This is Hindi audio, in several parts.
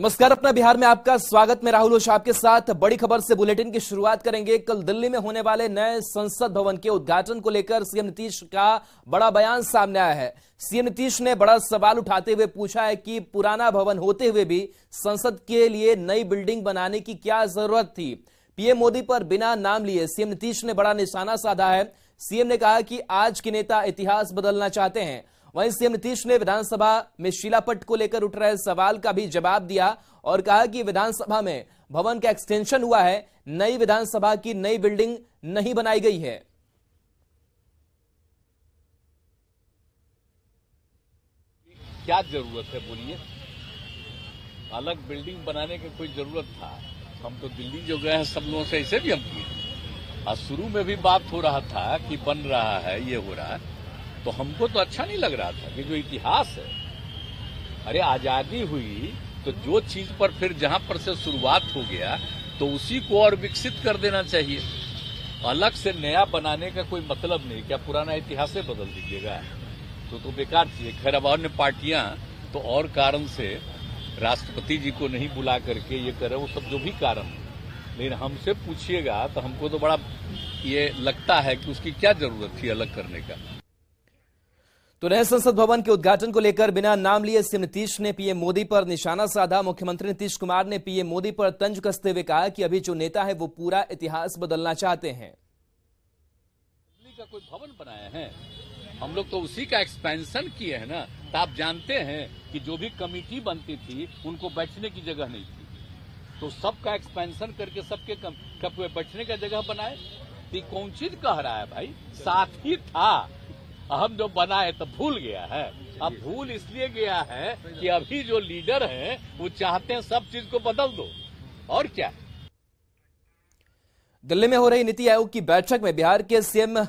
नमस्कार, अपना बिहार में आपका स्वागत। मैं राहुल ओझा आपके साथ बड़ी खबर से बुलेटिन की शुरुआत करेंगे। कल दिल्ली में होने वाले नए संसद भवन के उद्घाटन को लेकर सीएम नीतीश का बड़ा बयान सामने आया है। सीएम नीतीश ने बड़ा सवाल उठाते हुए पूछा है कि पुराना भवन होते हुए भी संसद के लिए नई बिल्डिंग बनाने की क्या जरूरत थी। पीएम मोदी पर बिना नाम लिए सीएम नीतीश ने बड़ा निशाना साधा है। सीएम ने कहा कि आज के नेता इतिहास बदलना चाहते हैं। वहीं सीएम नीतीश ने विधानसभा में शिलापट को लेकर उठ रहे सवाल का भी जवाब दिया और कहा कि विधानसभा में भवन का एक्सटेंशन हुआ है, नई विधानसभा की नई बिल्डिंग नहीं बनाई गई है। क्या जरूरत है बोलिए? अलग बिल्डिंग बनाने की कोई जरूरत था? हम तो दिल्ली जो गए हैं सब लोगों से ऐसे भी हम किए और शुरू में भी बात हो रहा था कि बन रहा है, ये हो रहा है, तो हमको तो अच्छा नहीं लग रहा था कि जो इतिहास है, अरे आजादी हुई तो जो चीज पर फिर जहां पर से शुरुआत हो गया तो उसी को और विकसित कर देना चाहिए। अलग से नया बनाने का कोई मतलब नहीं। क्या पुराना इतिहास से बदल दीजिएगा? तो बेकार चीज। खैर अब अन्य पार्टियां तो और कारण से राष्ट्रपति जी को नहीं बुला करके ये करे, वो सब जो भी कारण है, लेकिन हमसे पूछिएगा तो हमको तो बड़ा ये लगता है कि उसकी क्या जरूरत थी अलग करने का। तो नए संसद भवन के उद्घाटन को लेकर बिना नाम लिए सीएम नीतीश ने पीएम मोदी पर निशाना साधा। मुख्यमंत्री नीतीश कुमार ने पीएम मोदी पर तंज कसते हुए कहा कि अभी जो नेता है वो पूरा इतिहास बदलना चाहते हैं। दिल्ली का कोई भवन बनाया है, हम लोग तो उसी का एक्सपेंशन किए हैं ना। तो आप जानते हैं कि जो भी कमेटी बनती थी उनको बैठने की जगह नहीं थी, तो सबका एक्सपेंशन करके सबके बैठने का जगह बनाए। तो कौन चीज कह रहा है भाई? साथ ही था, हम जो बनाए तो भूल गया है। अब भूल इसलिए गया है कि अभी जो लीडर हैं वो चाहते हैं सब चीज को बदल दो, और क्या। दिल्ली में हो रही नीति आयोग की बैठक में बिहार के सीएम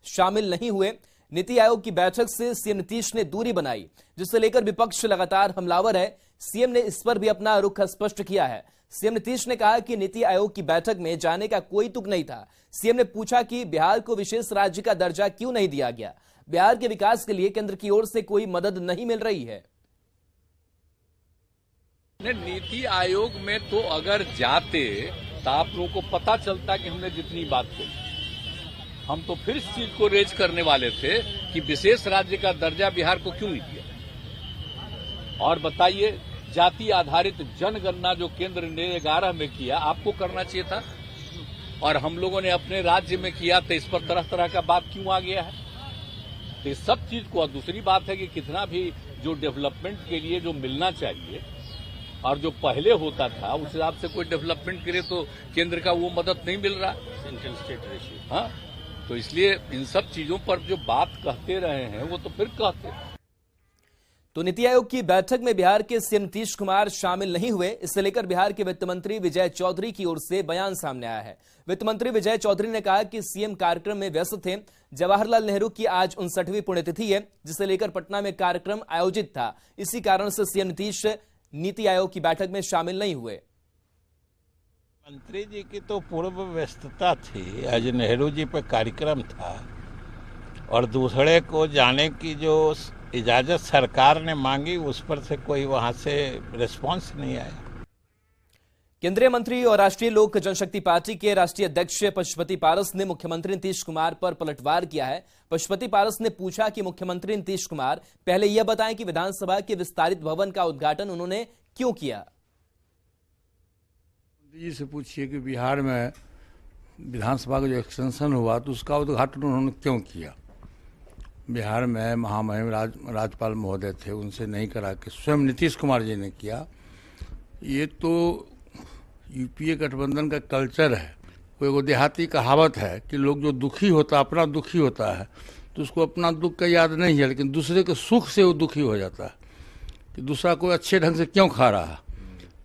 शामिल नहीं हुए। नीति आयोग की बैठक से सीएम नीतीश ने दूरी बनाई, जिसे लेकर विपक्ष लगातार हमलावर है। सीएम ने इस पर भी अपना रुख स्पष्ट किया है। सीएम नीतीश ने कहा कि नीति आयोग की बैठक में जाने का कोई तुक नहीं था। सीएम ने पूछा कि बिहार को विशेष राज्य का दर्जा क्यों नहीं दिया गया। बिहार के विकास के लिए केंद्र की ओर से कोई मदद नहीं मिल रही है। नीति आयोग में तो अगर जाते तो आप लोगों को पता चलता कि हमने जितनी बात कही, हम तो फिर इस चीज को रेज करने वाले थे कि विशेष राज्य का दर्जा बिहार को क्यों नहीं दिया। और बताइए, जाति आधारित जनगणना जो केंद्र ने 11 में किया, आपको करना चाहिए था, और हम लोगों ने अपने राज्य में किया, तो इस पर तरह तरह का बात क्यों आ गया है? तो इस सब चीज को। और दूसरी बात है कि कितना भी जो डेवलपमेंट के लिए जो मिलना चाहिए और जो पहले होता था उस हिसाब से कोई डेवलपमेंट के लिए तो केंद्र का वो मदद नहीं मिल रहा, सेंट्रल स्टेट रेशियो। हाँ, तो इसलिए इन सब चीजों पर जो बात कहते रहे हैं वो तो फिर कहते। तो नीति आयोग की बैठक में बिहार के सीएम नीतीश कुमार शामिल नहीं हुए। इससे लेकर बिहार के वित्त मंत्री विजय चौधरी की ओर से बयान सामने आया है। वित्त मंत्री विजय चौधरी ने कहा कि सीएम कार्यक्रम में व्यस्त थे। जवाहरलाल नेहरू की आज 59वीं पुण्यतिथि है, जिसे लेकर पटना में कार्यक्रम आयोजित था। इसी कारण से सीएम नीतीश नीति आयोग की बैठक में शामिल नहीं हुए। मंत्री जी की तो पूर्व व्यस्तता थी, आज नेहरू जी पर कार्यक्रम था, और दूसरे को जाने की जो इजाजत सरकार ने मांगी उस पर से कोई वहां से रिस्पांस नहीं आया। केंद्रीय मंत्री और राष्ट्रीय लोक जनशक्ति पार्टी के राष्ट्रीय अध्यक्ष पशुपति पारस ने मुख्यमंत्री नीतीश कुमार पर पलटवार किया है। पशुपति पारस ने पूछा कि मुख्यमंत्री नीतीश कुमार पहले यह बताएं कि विधानसभा के विस्तारित भवन का उद्घाटन उन्होंने क्यों किया। जी से पूछिए कि बिहार में विधानसभा का जो एक्सटेंशन हुआ तो उसका उद्घाटन उन्होंने क्यों किया। बिहार में महामहिम राज्यपाल महोदय थे, उनसे नहीं करा के स्वयं नीतीश कुमार जी ने किया। ये तो यूपीए गठबंधन का कल्चर है। कोई एगो देहाती कहावत है कि लोग जो दुखी होता है, अपना दुखी होता है, तो उसको अपना दुख का याद नहीं है, लेकिन दूसरे के सुख से वो दुखी हो जाता है कि दूसरा कोई अच्छे ढंग से क्यों खा रहा है।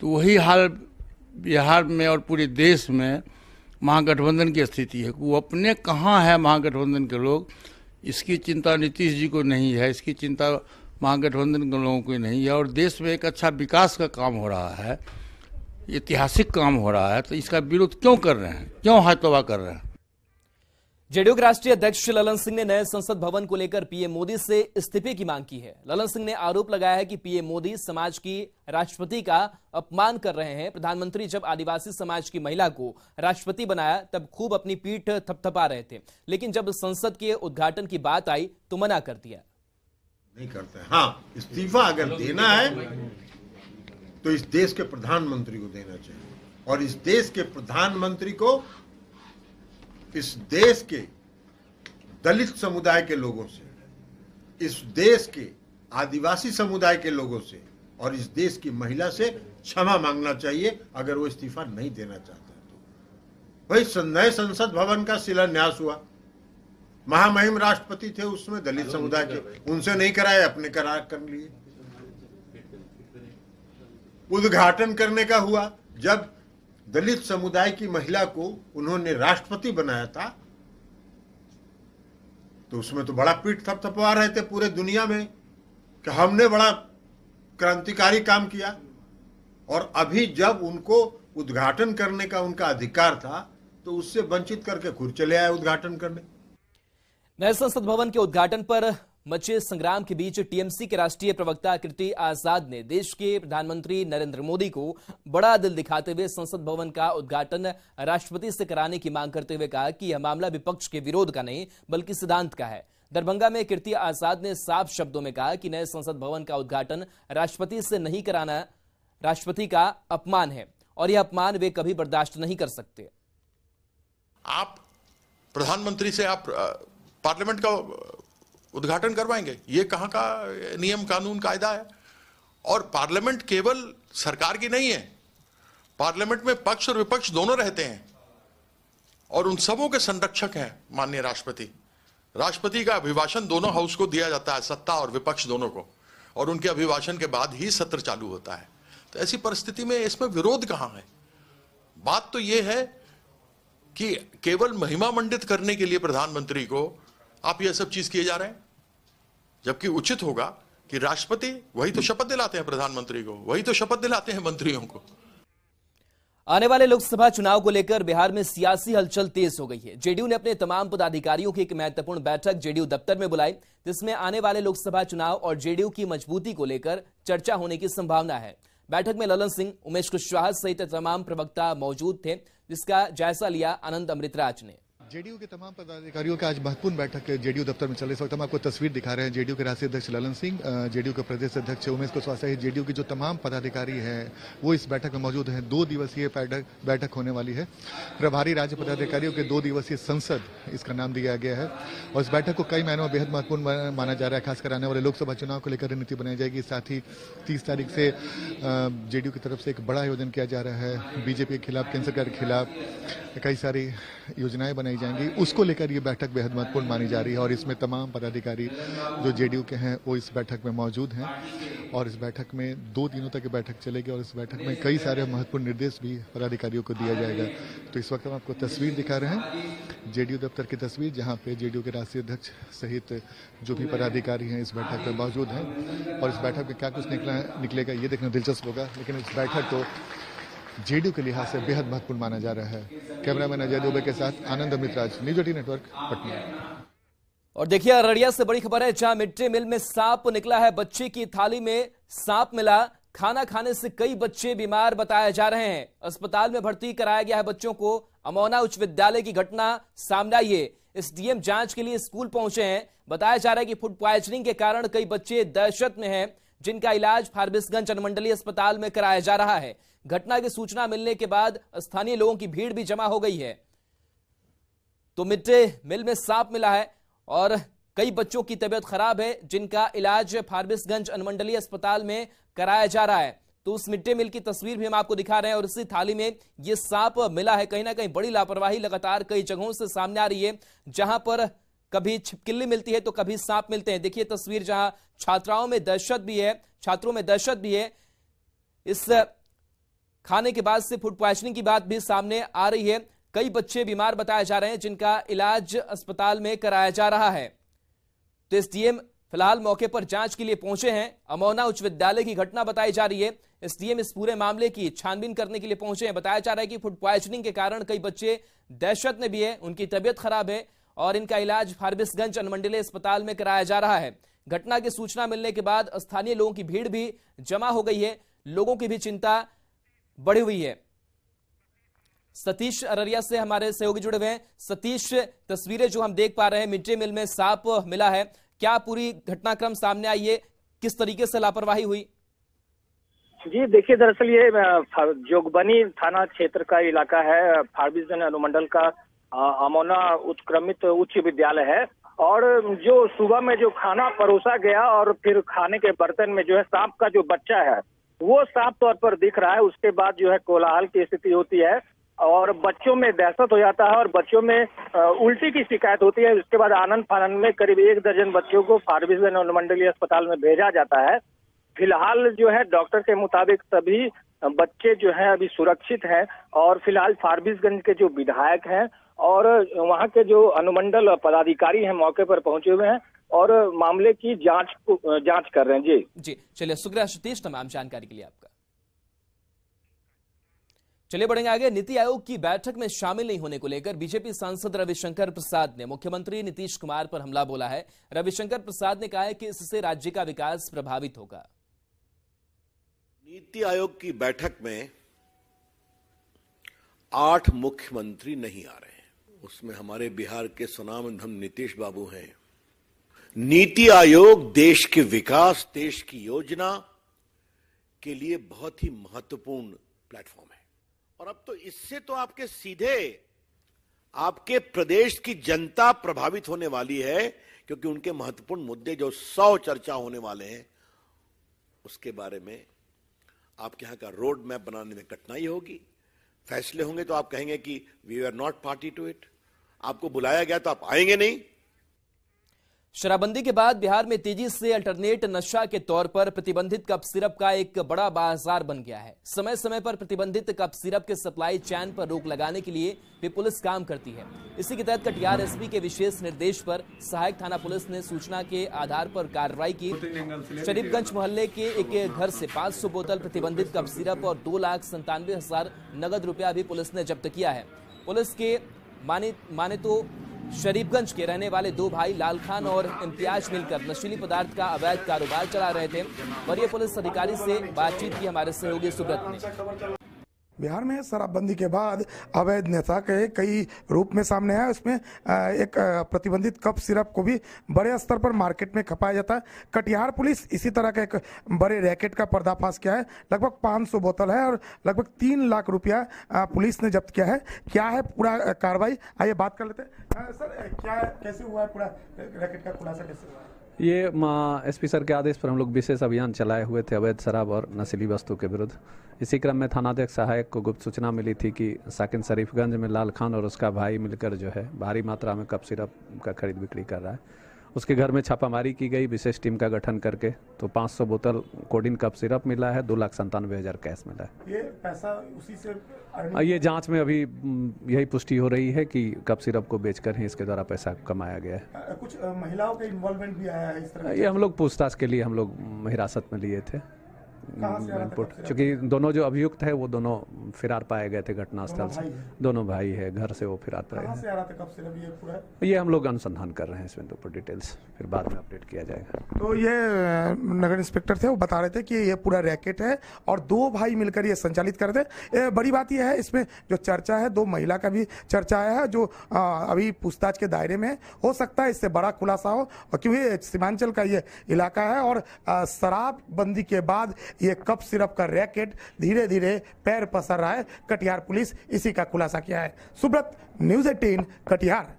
तो वही हाल बिहार में और पूरे देश में महागठबंधन की स्थिति है। वो अपने कहाँ है महागठबंधन के लोग, इसकी चिंता नीतीश जी को नहीं है, इसकी चिंता महागठबंधन के लोगों को नहीं है। और देश में एक अच्छा विकास का काम हो रहा है, ऐतिहासिक काम हो रहा है, तो इसका विरोध क्यों कर रहे हैं, क्यों हाथ तबाह कर रहे हैं। जेडीयू के राष्ट्रीय अध्यक्ष ललन सिंह ने नए संसद भवन को लेकर पीएम मोदी से इस्तीफे की मांग की है। ललन सिंह ने आरोप लगाया है कि पीएम मोदी समाज की राष्ट्रपति का अपमान कर रहे हैं। प्रधानमंत्री जब आदिवासी समाज की महिला को राष्ट्रपति बनाया तब खूब अपनी पीठ थपथपा रहे थे, लेकिन जब संसद के उद्घाटन की बात आई तो मना कर दिया। नहीं करते। हाँ, इस्तीफा अगर देना है तो इस देश के प्रधानमंत्री को देना चाहिए, और इस देश के प्रधानमंत्री को इस देश के दलित समुदाय के लोगों से, इस देश के आदिवासी समुदाय के लोगों से और इस देश की महिला से क्षमा मांगना चाहिए अगर वो इस्तीफा नहीं देना चाहते तो। भाई, नए संसद भवन का शिलान्यास हुआ, महामहिम राष्ट्रपति थे उसमें दलित समुदाय के, उनसे नहीं कराए, अपने करार कर लिए। उद्घाटन करने का हुआ, जब दलित समुदाय की महिला को उन्होंने राष्ट्रपति बनाया था तो उसमें तो बड़ा पीठ थपथपा रहे थे पूरे दुनिया में कि हमने बड़ा क्रांतिकारी काम किया, और अभी जब उनको उद्घाटन करने का उनका अधिकार था तो उससे वंचित करके खुद चले आए उद्घाटन करने। नए संसद भवन के उद्घाटन पर मचे संग्राम के बीच टीएमसी के राष्ट्रीय प्रवक्ता कीर्ति आजाद ने देश के प्रधानमंत्री नरेंद्र मोदी को बड़ा दिल दिखाते हुए संसद भवन का उद्घाटन राष्ट्रपति से कराने की मांग करते हुए कहा कि यह मामला विपक्ष के विरोध का नहीं बल्कि सिद्धांत का है। दरभंगा में कीर्ति आजाद ने साफ शब्दों में कहा कि नए संसद भवन का उद्घाटन राष्ट्रपति से नहीं कराना राष्ट्रपति का अपमान है और यह अपमान वे कभी बर्दाश्त नहीं कर सकते। आप प्रधानमंत्री से आप पार्लियामेंट का उद्घाटन करवाएंगे? ये कहां का नियम कानून कायदा है? और पार्लियामेंट केवल सरकार की नहीं है, पार्लियामेंट में पक्ष और विपक्ष दोनों रहते हैं और उन सबों के संरक्षक हैं माननीय राष्ट्रपति। राष्ट्रपति का अभिभाषण दोनों हाउस को दिया जाता है, सत्ता और विपक्ष दोनों को, और उनके अभिभाषण के बाद ही सत्र चालू होता है। तो ऐसी परिस्थिति में इसमें विरोध कहां है? बात तो यह है कि केवल महिमा मंडित करने के लिए प्रधानमंत्री को आप यह सब चीज किए जा रहे हैं, जबकि उचित होगा कि राष्ट्रपति वही तो शपथ दिलाते हैं प्रधानमंत्री को, वही तो शपथ दिलाते हैं मंत्रियों को। आने वाले लोकसभा चुनाव को लेकर बिहार में सियासी हलचल तेज हो गई है। जेडीयू ने अपने तमाम पदाधिकारियों की एक महत्वपूर्ण बैठक जेडीयू दफ्तर में बुलाई, जिसमें आने वाले लोकसभा चुनाव और जेडीयू की मजबूती को लेकर चर्चा होने की संभावना है। बैठक में ललन सिंह, उमेश कुशवाहा सहित तमाम प्रवक्ता मौजूद थे, जिसका जायजा लिया आनंद अमृतराज ने। जेडीयू के तमाम पदाधिकारियों का आज महत्वपूर्ण बैठक जेडीयू दफ्तर में चल। इस वक्त हम आपको तस्वीर दिखा रहे हैं। जेडीयू के राष्ट्रीय अध्यक्ष ललन सिंह, जेडीयू के प्रदेश अध्यक्ष उमेश कुशवाहा सहित जेडीयू के जो तमाम पदाधिकारी हैं वो इस बैठक में मौजूद हैं। 2 दिवसीय बैठक होने वाली है। प्रभारी राज्य पदाधिकारियों के 2 दिवसीय संसद इसका नाम दिया गया है, और इस बैठक को कई मायनों में बेहद महत्वपूर्ण माना जा रहा है। खासकर आने वाले लोकसभा चुनाव को लेकर रणनीति बनाई जाएगी। साथ ही 30 तारीख से जेडीयू की तरफ से एक बड़ा आयोजन किया जा रहा है। बीजेपी के खिलाफ, केंद्र सरकार के खिलाफ कई सारी योजनाएं बनाई जाएंगी, उसको लेकर ये बैठक बेहद महत्वपूर्ण मानी जा रही है। और इसमें तमाम पदाधिकारी जो जेडीयू के हैं वो इस बैठक में मौजूद हैं, और इस बैठक में 2 दिनों तक ये बैठक चलेगी, और इस बैठक में कई सारे महत्वपूर्ण निर्देश भी पदाधिकारियों को दिया जाएगा। तो इस वक्त हम आपको तस्वीर दिखा रहे हैं, जेडीयू दफ्तर की तस्वीर, जहाँ पे जेडीयू के राष्ट्रीय अध्यक्ष सहित जो भी पदाधिकारी हैं इस बैठक में मौजूद हैं। और इस बैठक में क्या कुछ निकलेगा ये देखना दिलचस्प होगा, लेकिन इस बैठक को जेडीयू के लिहाज से बेहद महत्वपूर्ण माना जा रहा है। कैमरामैन अजय दुबे के साथ आनंद अमृतराज, न्यूज 18 नेटवर्क, पटना। और देखिए, अररिया से बड़ी खबर है, जहां मिड डे मील में सांप निकला है। बच्चे की थाली में सांप मिला। खाना खाने से कई बच्चे बीमार बताए जा रहे हैं। अस्पताल में भर्ती कराया गया है बच्चों को। अमौना उच्च विद्यालय की घटना सामने आई है। एसडीएम जांच के लिए स्कूल पहुंचे हैं। बताया जा रहा है कि फूड पॉइजनिंग के कारण कई बच्चे दहशत में हैं, जिनका इलाज फारबिसगंज अनुमंडलीय अस्पताल में कराया जा रहा है। घटना की सूचना मिलने के बाद स्थानीय लोगों की भीड़ भी जमा हो गई है। तो मिड डे मील में सांप मिला है और कई बच्चों की तबीयत खराब है, जिनका इलाज फारबिसगंज अनुमंडलीय अस्पताल में कराया जा रहा है। तो उस मिड डे मील की तस्वीर भी हम आपको दिखा रहे हैं, और इसी थाली में यह सांप मिला है। कहीं ना कहीं बड़ी लापरवाही लगातार कई जगहों से सामने आ रही है, जहां पर कभी छिपकली मिलती है तो कभी सांप मिलते हैं। देखिए तस्वीर, जहां छात्राओं में दहशत भी है, छात्रों में दहशत भी है। इस खाने के बाद से फूड पॉइजनिंग की बात भी सामने आ रही है। कई बच्चे बीमार बताए जा रहे हैं, जिनका इलाज अस्पताल में कराया जा रहा है। तो एसडीएम फिलहाल मौके पर जांच के लिए पहुंचे हैं। अमौना उच्च विद्यालय की घटना बताई जा रही है। एसडीएम इस पूरे मामले की छानबीन करने के लिए पहुंचे हैं। बताया जा रहा है कि फूड पॉइजनिंग के कारण कई बच्चे दहशत में भी है, उनकी तबीयत खराब है और इनका इलाज फारबिसगंज अनुमंडलीय अस्पताल में कराया जा रहा है। घटना की सूचना मिलने के बाद स्थानीय लोगों की भीड़ भी जमा हो गई है, लोगों की भी चिंता बढ़ी हुई है। सतीश अररिया से हमारे सहयोगी जुड़े हुए हैं। सतीश, तस्वीरें जो हम देख पा रहे हैं, मिड डे मील में सांप मिला है, क्या पूरी घटनाक्रम सामने आई है, किस तरीके से लापरवाही हुई? जी देखिए, दरअसल ये जोगबनी थाना क्षेत्र का इलाका है, फारबिसगंज अनुमंडल का अमोना उत्क्रमित उच्च विद्यालय है। और जो सुबह में जो खाना परोसा गया और फिर खाने के बर्तन में जो है सांप का जो बच्चा है वो साफ तौर पर दिख रहा है। उसके बाद जो है कोलाहल की स्थिति होती है और बच्चों में दहशत हो जाता है और बच्चों में उल्टी की शिकायत होती है। उसके बाद आनंद फानंद में करीब 1 दर्जन बच्चों को फारबिसगंज अनुमंडलीय अस्पताल में भेजा जाता है। फिलहाल जो है डॉक्टर के मुताबिक सभी बच्चे जो हैं अभी सुरक्षित हैं और फिलहाल फारबिसगंज के जो विधायक हैं और वहां के जो अनुमंडल पदाधिकारी हैं मौके पर पहुंचे हुए हैं और मामले की जांच कर रहे हैं। जी चलिए, शुक्रिया सतीश तमाम जानकारी के लिए आपका। चलिए बढ़ेंगे आगे। नीति आयोग की बैठक में शामिल नहीं होने को लेकर बीजेपी सांसद रविशंकर प्रसाद ने मुख्यमंत्री नीतीश कुमार पर हमला बोला है। रविशंकर प्रसाद ने कहा है कि इससे राज्य का विकास प्रभावित होगा। नीति आयोग की बैठक में 8 मुख्यमंत्री नहीं आ रहे हैं, उसमें हमारे बिहार के सुनामधन नीतीश बाबू हैं। नीति आयोग देश के विकास, देश की योजना के लिए बहुत ही महत्वपूर्ण प्लेटफॉर्म है और अब तो इससे तो आपके सीधे आपके प्रदेश की जनता प्रभावित होने वाली है, क्योंकि उनके महत्वपूर्ण मुद्दे जो 100 चर्चा होने वाले हैं उसके बारे में आपके यहां का रोड मैप बनाने में कठिनाई होगी। फैसले होंगे तो आप कहेंगे कि we are not party to it. आपको बुलाया गया तो आप आएंगे नहीं। शराबबंदी के बाद बिहार में तेजी से अल्टरनेट नशा के तौर पर प्रतिबंधित कप सिरप का एक बड़ा बाजार बन गया है। समय समय पर प्रतिबंधित कप सिरप के सप्लाई चैन पर रोक लगाने के लिए भी पुलिस काम करती है। इसी के तहत कटिहार एसपी के विशेष निर्देश पर सहायक थाना पुलिस ने सूचना के आधार पर कार्रवाई की। शरीफगंज मोहल्ले के एक घर से 500 बोतल प्रतिबंधित कप सिरप और 2,97,000 नगद रुपया भी पुलिस ने जब्त किया है। पुलिस के माने तो शरीफगंज के रहने वाले 2 भाई लाल खान और इम्तियाज मिलकर नशीली पदार्थ का अवैध कारोबार चला रहे थे। वरीय पुलिस अधिकारी से बातचीत की हमारे सहयोगी सुब्रत ने। बिहार में शराबबंदी के बाद अवैध नशा के कई रूप में सामने आया। उसमें एक प्रतिबंधित कप सिरप को भी बड़े स्तर पर मार्केट में खपाया जाता है। कटिहार पुलिस इसी तरह का एक बड़े रैकेट का पर्दाफाश किया है। लगभग 500 बोतल है और लगभग 3 लाख रुपया पुलिस ने जब्त किया है। क्या है पूरा कार्रवाई, आइए बात कर लेते हैं। सर, क्या कैसे हुआ है पूरा रैकेट का खुलासा, कैसे हुआ है? ये एसपी सर के आदेश पर हम लोग विशेष अभियान चलाए हुए थे अवैध शराब और नशीली वस्तु के विरुद्ध। इसी क्रम में थानाध्यक्ष सहायक को गुप्त सूचना मिली थी कि साकिन शरीफगंज में लाल खान और उसका भाई मिलकर जो है भारी मात्रा में कप सिरप का खरीद बिक्री कर रहा है। उसके घर में छापामारी की गई विशेष टीम का गठन करके, तो 500 बोतल कोडिन कप सिरप मिला है, 2,97,000 कैश मिला है। ये पैसा उसी से ये जांच में अभी यही पुष्टि हो रही है कि कप सिरप को बेचकर ही इसके द्वारा पैसा कमाया गया है। कुछ महिलाओं का इन्वॉल्वमेंट भी आया है इस तरह? ये हम लोग पूछताछ के लिए हम लोग हिरासत में लिए थे इनपुट, क्योंकि दोनों जो अभियुक्त है वो दोनों फिरार पाए गए थे घटनास्थल से। दोनों भाई है, घर से वो फिरार पाए गए। ये हम लोग अनुसंधान कर रहे हैं इसमें, ऊपर डिटेल्स फिर बाद में अपडेट किया जाएगा। तो ये नगर इंस्पेक्टर थे, वो बता रहे थे कि ये पूरा रैकेट है और 2 भाई मिलकर ये संचालित कर रहे थे। बड़ी बात यह है इसमें जो चर्चा है, 2 महिला का भी चर्चा आया है जो अभी पूछताछ के दायरे में हो सकता है इससे बड़ा खुलासा हो, क्योंकि सीमांचल का ये इलाका है और शराबबंदी के बाद ये कप सिरप का रैकेट धीरे धीरे पैर पसार रहा है। कटिहार पुलिस इसी का खुलासा किया है। सुब्रत, न्यूज़ 18 कटिहार।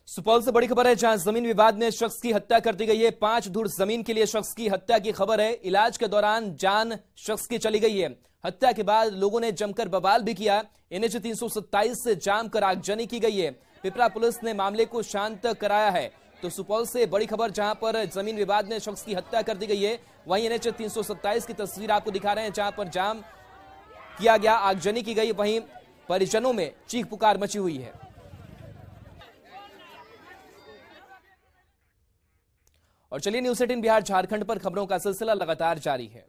सुपौल से बड़ी खबर है, जहां जमीन विवाद में शख्स की हत्या कर दी गई है। 5 धुर जमीन के लिए शख्स की हत्या की खबर है। इलाज के दौरान जान शख्स की चली गई है। हत्या के बाद लोगों ने जमकर बवाल भी किया। NH 327 से जाम कर आगजनी की गई है। पिपरा पुलिस ने मामले को शांत कराया है। तो सुपौल से बड़ी खबर, जहां पर जमीन विवाद में शख्स की हत्या कर दी गई है, वहीं NH 327 की तस्वीर आपको दिखा रहे हैं, जहां पर जाम किया गया, आगजनी की गई। वहीं परिजनों में चीख पुकार मची हुई है। और चलिए, न्यूज़ 18 बिहार झारखंड पर खबरों का सिलसिला लगातार जारी है।